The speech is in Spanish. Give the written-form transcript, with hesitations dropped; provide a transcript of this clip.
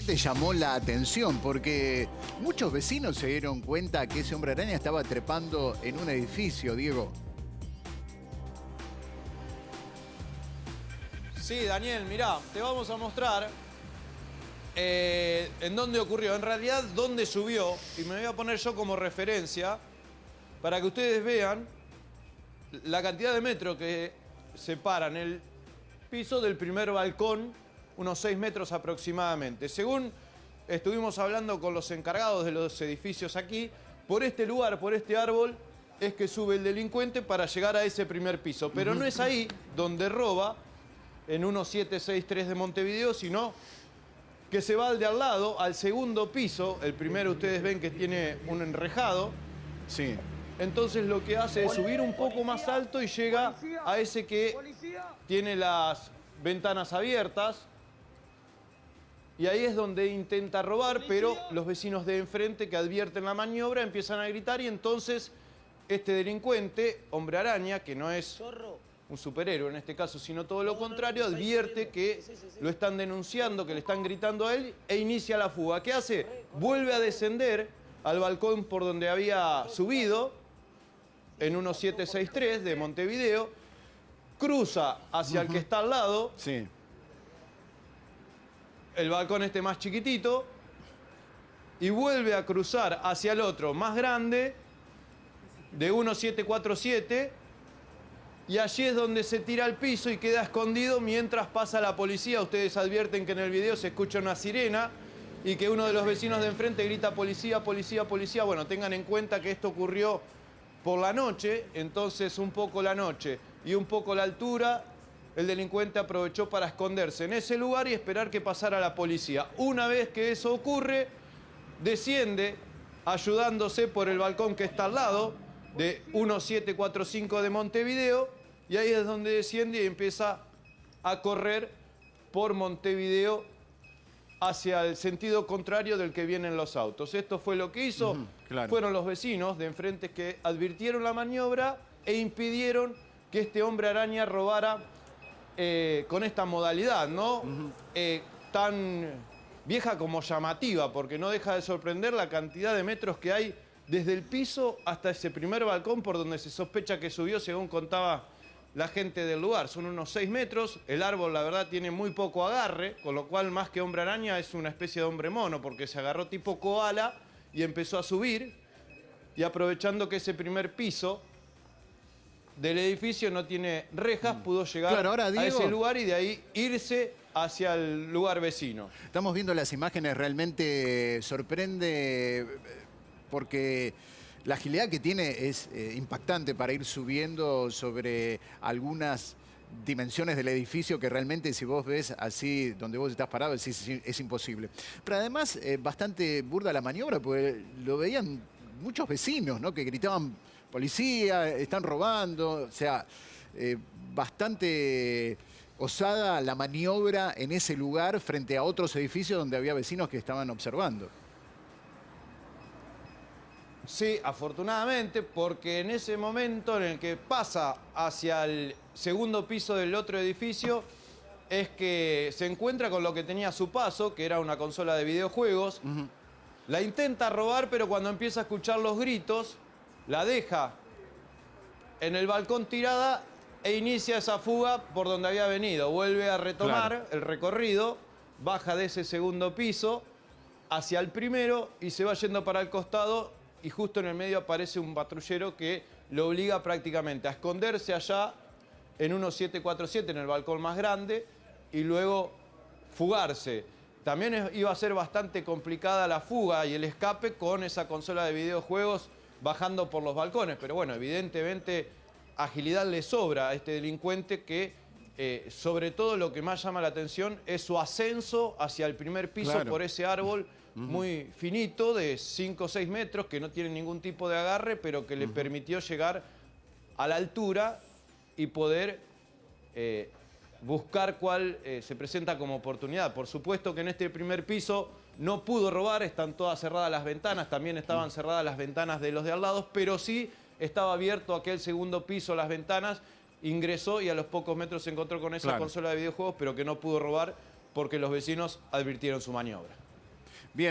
Te llamó la atención porque muchos vecinos se dieron cuenta que ese hombre araña estaba trepando en un edificio, Diego. Sí, Daniel, mirá, te vamos a mostrar en dónde ocurrió, en realidad dónde subió, y me voy a poner yo como referencia para que ustedes vean la cantidad de metros que separan el piso del primer balcón, unos 6 metros aproximadamente. Según estuvimos hablando con los encargados de los edificios aquí, por este lugar, por este árbol, es que sube el delincuente para llegar a ese primer piso. Pero no es ahí donde roba, en 1763 de Montevideo, sino que se va al de al lado, al segundo piso. El primero ustedes ven que tiene un enrejado. Sí. Entonces lo que hace es subir un poco más alto y llega a ese que tiene las ventanas abiertas. Y ahí es donde intenta robar, pero los vecinos de enfrente que advierten la maniobra empiezan a gritar y entonces este delincuente, hombre araña, que no es un superhéroe en este caso, sino todo lo contrario, advierte que lo están denunciando, que le están gritando a él e inicia la fuga. ¿Qué hace? Vuelve a descender al balcón por donde había subido, en 1763 de Montevideo, cruza hacia el que está al lado, Sí. el balcón este más chiquitito, y vuelve a cruzar hacia el otro más grande, de 1747, y allí es donde se tira al piso y queda escondido mientras pasa la policía. Ustedes advierten que en el video se escucha una sirena y que uno de los vecinos de enfrente grita policía, policía, policía. Bueno, tengan en cuenta que esto ocurrió por la noche, entonces un poco la noche y un poco la altura, el delincuente aprovechó para esconderse en ese lugar y esperar que pasara la policía. Una vez que eso ocurre, desciende ayudándose por el balcón que está al lado, de 1745 de Montevideo, y ahí es donde desciende y empieza a correr por Montevideo hacia el sentido contrario del que vienen los autos. Esto fue lo que hizo. Claro. Fueron los vecinos de enfrente que advirtieron la maniobra e impidieron que este hombre araña robara con esta modalidad, ¿no? Tan vieja como llamativa, porque no deja de sorprender la cantidad de metros que hay desde el piso hasta ese primer balcón por donde se sospecha que subió, según contaba la gente del lugar. Son unos 6 metros, el árbol la verdad tiene muy poco agarre, con lo cual más que hombre araña es una especie de hombre mono, porque se agarró tipo koala y empezó a subir, y aprovechando que ese primer piso del edificio no tiene rejas, pudo llegar Claro, ahora, a Diego, ese lugar y de ahí irse hacia el lugar vecino. estamos viendo las imágenes, realmente sorprende porque la agilidad que tiene es impactante para ir subiendo sobre algunas dimensiones del edificio que realmente si vos ves así donde vos estás parado es imposible. Pero además bastante burda la maniobra porque lo veían muchos vecinos, ¿no? Que gritaban policía, están robando, o sea, bastante osada la maniobra en ese lugar frente a otros edificios donde había vecinos que estaban observando. Sí, afortunadamente, porque en ese momento en el que pasa hacia el segundo piso del otro edificio, es que se encuentra con lo que tenía a su paso, que era una consola de videojuegos. La intenta robar, pero cuando empieza a escuchar los gritos, la deja en el balcón tirada e inicia esa fuga por donde había venido. Vuelve a retomar el recorrido, baja de ese segundo piso hacia el primero y se va yendo para el costado, y justo en el medio aparece un patrullero que lo obliga prácticamente a esconderse allá en 1747, en el balcón más grande, y luego fugarse. También iba a ser bastante complicada la fuga y el escape con esa consola de videojuegos bajando por los balcones, pero bueno, evidentemente agilidad le sobra a este delincuente que sobre todo lo que más llama la atención es su ascenso hacia el primer piso por ese árbol muy finito de 5 o 6 metros que no tiene ningún tipo de agarre, pero que le permitió llegar a la altura y poder buscar cuál se presenta como oportunidad. Por supuesto que en este primer piso no pudo robar, están todas cerradas las ventanas, también estaban cerradas las ventanas de los de al lado, pero sí estaba abierto aquel segundo piso, las ventanas, ingresó y a los pocos metros se encontró con esa consola de videojuegos, pero que no pudo robar porque los vecinos advirtieron su maniobra. Bien.